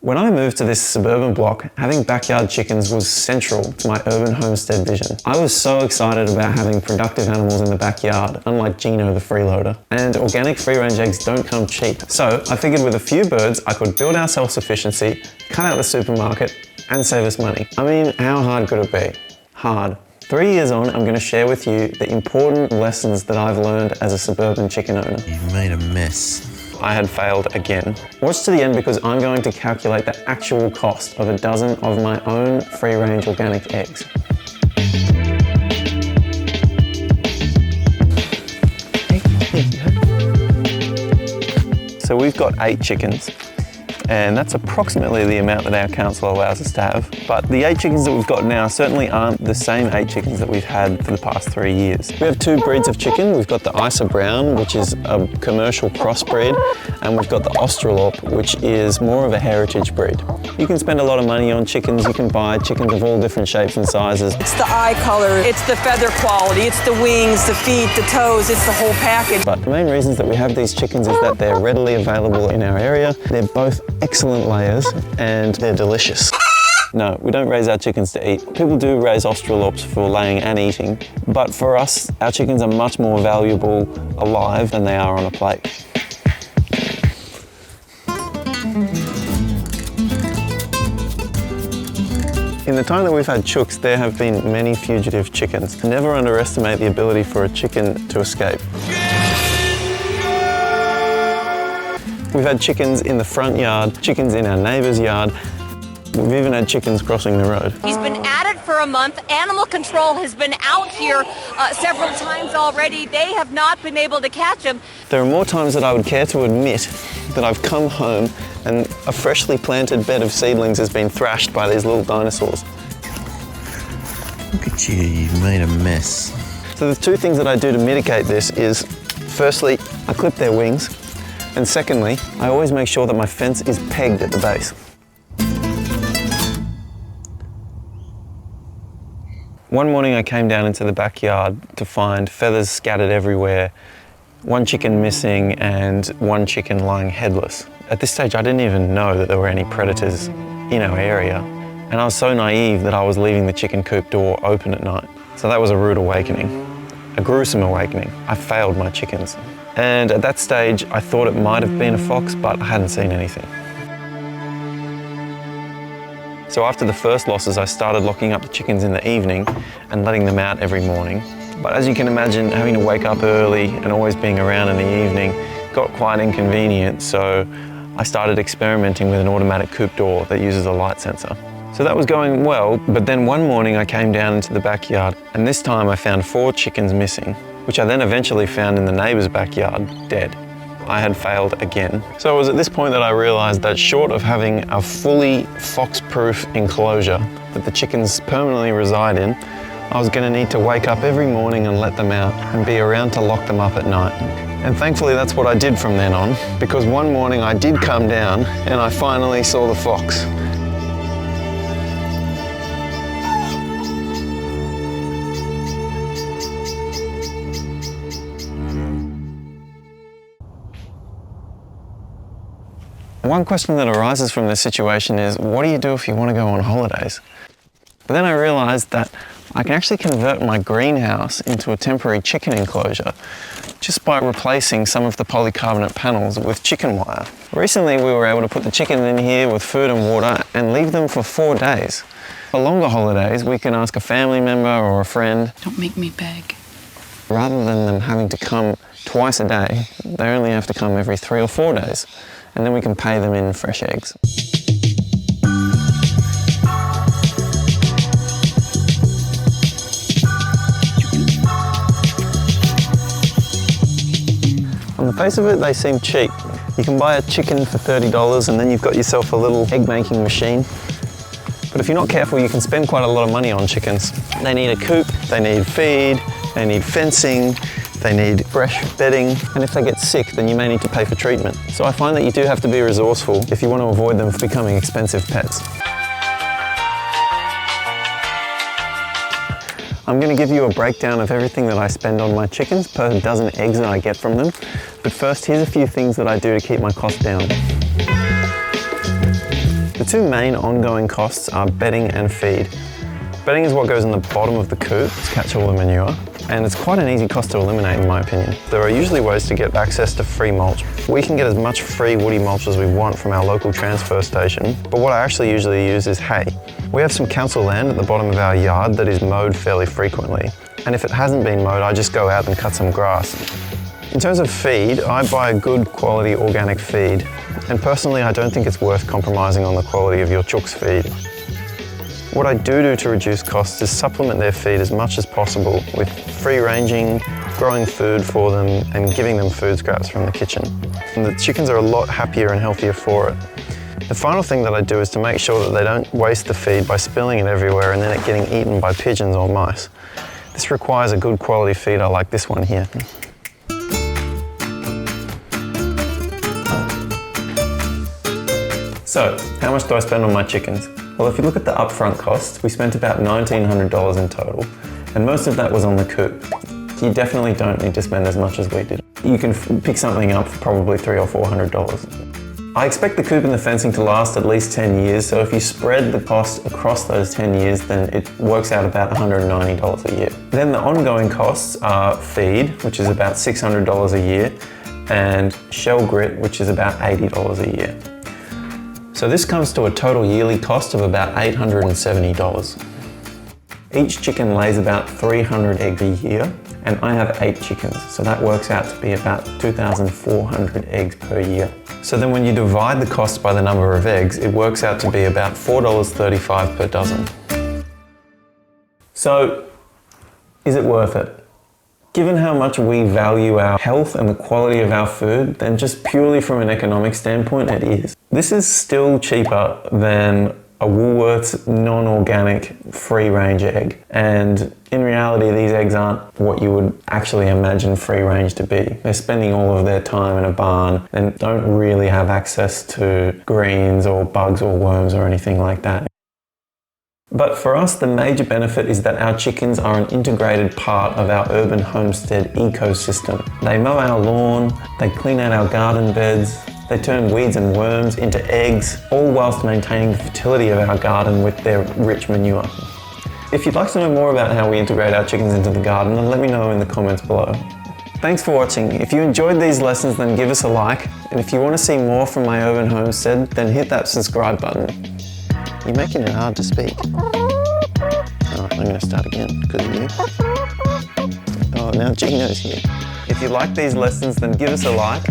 When I moved to this suburban block, having backyard chickens was central to my urban homestead vision. I was so excited about having productive animals in the backyard, unlike Gino the freeloader. And organic free-range eggs don't come cheap. So I figured with a few birds, I could build our self-sufficiency, cut out the supermarket, and save us money. I mean, how hard could it be? Hard. 3 years on, I'm going to share with you the important lessons that I've learned as a suburban chicken owner. You've made a mess. I had failed again. Watch to the end because I'm going to calculate the actual cost of a dozen of my own free-range organic eggs. So we've got 8 chickens, and that's approximately the amount that our council allows us to have. But the 8 chickens that we've got now certainly aren't the same 8 chickens that we've had for the past 3 years. We have 2 breeds of chicken. We've got the Isa Brown, which is a commercial crossbreed, and we've got the Australorp, which is more of a heritage breed. You can spend a lot of money on chickens. You can buy chickens of all different shapes and sizes. It's the eye color, it's the feather quality, it's the wings, the feet, the toes, it's the whole package. But the main reasons that we have these chickens is that they're readily available in our area. They're both excellent layers and they're delicious. No, we don't raise our chickens to eat. People do raise Australorps for laying and eating, but for us, our chickens are much more valuable alive than they are on a plate. In the time that we've had chooks, there have been many fugitive chickens. Never underestimate the ability for a chicken to escape. We've had chickens in the front yard, chickens in our neighbour's yard. We've even had chickens crossing the road. He's been at it for a month. Animal control has been out here several times already. They have not been able to catch him. There are more times that I would care to admit that I've come home and a freshly planted bed of seedlings has been thrashed by these little dinosaurs. Look at you, you've made a mess. So the 2 things that I do to mitigate this is, firstly, I clip their wings, and secondly, I always make sure that my fence is pegged at the base. One morning I came down into the backyard to find feathers scattered everywhere, 1 chicken missing and 1 chicken lying headless. At this stage I didn't even know that there were any predators in our area, and I was so naive that I was leaving the chicken coop door open at night. So that was a rude awakening, a gruesome awakening. I failed my chickens. And at that stage I thought it might have been a fox, but I hadn't seen anything. So after the first losses, I started locking up the chickens in the evening and letting them out every morning. But as you can imagine, having to wake up early and always being around in the evening got quite inconvenient, so I started experimenting with an automatic coop door that uses a light sensor. So that was going well, but then one morning I came down into the backyard, and this time I found 4 chickens missing, which I then eventually found in the neighbour's backyard, dead. I had failed again. So it was at this point that I realised that short of having a fully fox-proof enclosure that the chickens permanently reside in, I was going to need to wake up every morning and let them out and be around to lock them up at night. And thankfully that's what I did from then on, because one morning I did come down and I finally saw the fox. One question that arises from this situation is, what do you do if you want to go on holidays? But then I realised that I can actually convert my greenhouse into a temporary chicken enclosure just by replacing some of the polycarbonate panels with chicken wire. Recently we were able to put the chickens in here with food and water and leave them for 4 days. For longer holidays we can ask a family member or a friend. Don't make me beg. Rather than them having to come twice a day, they only have to come every 3 or 4 days. And then we can pay them in fresh eggs. On the face of it, they seem cheap. You can buy a chicken for $30 and then you've got yourself a little egg making machine. But if you're not careful, you can spend quite a lot of money on chickens. They need a coop, they need feed, they need fencing, they need fresh bedding, and if they get sick, then you may need to pay for treatment. So I find that you do have to be resourceful if you want to avoid them becoming expensive pets. I'm going to give you a breakdown of everything that I spend on my chickens per dozen eggs that I get from them. But first, here's a few things that I do to keep my costs down. two main ongoing costs are bedding and feed. Bedding is what goes in the bottom of the coop to catch all the manure, and it's quite an easy cost to eliminate in my opinion. There are usually ways to get access to free mulch. We can get as much free woody mulch as we want from our local transfer station, but what I actually usually use is hay. We have some council land at the bottom of our yard that is mowed fairly frequently, and if it hasn't been mowed, I just go out and cut some grass. In terms of feed, I buy a good quality organic feed, and personally I don't think it's worth compromising on the quality of your chook's feed. What I do to reduce costs is supplement their feed as much as possible with free ranging, growing food for them and giving them food scraps from the kitchen. And the chickens are a lot happier and healthier for it. The final thing that I do is to make sure that they don't waste the feed by spilling it everywhere and then it getting eaten by pigeons or mice. This requires a good quality feeder like this one here. So, how much do I spend on my chickens? Well, if you look at the upfront costs, we spent about $1,900 in total, and most of that was on the coop. You definitely don't need to spend as much as we did. You can pick something up for probably $300 or $400. I expect the coop and the fencing to last at least 10 years, so if you spread the cost across those 10 years, then it works out about $190 a year. Then the ongoing costs are feed, which is about $600 a year, and shell grit, which is about $80 a year. So this comes to a total yearly cost of about $870. Each chicken lays about 300 eggs a year, and I have 8 chickens, so that works out to be about 2,400 eggs per year. So then when you divide the cost by the number of eggs, it works out to be about $4.35 per dozen. So, is it worth it? Given how much we value our health and the quality of our food, then just purely from an economic standpoint, it is. This is still cheaper than a Woolworths non-organic free-range egg. And in reality, these eggs aren't what you would actually imagine free-range to be. They're spending all of their time in a barn and don't really have access to greens or bugs or worms or anything like that. But for us, the major benefit is that our chickens are an integrated part of our urban homestead ecosystem. They mow our lawn, they clean out our garden beds, they turn weeds and worms into eggs, all whilst maintaining the fertility of our garden with their rich manure. If you'd like to know more about how we integrate our chickens into the garden, then let me know in the comments below. Thanks for watching. If you enjoyed these lessons, then give us a like. And if you want to see more from my urban homestead, then hit that subscribe button. You're making it hard to speak. Oh, I'm going to start again because of you. Oh, now Gino's here. If you like these lessons, then give us a like.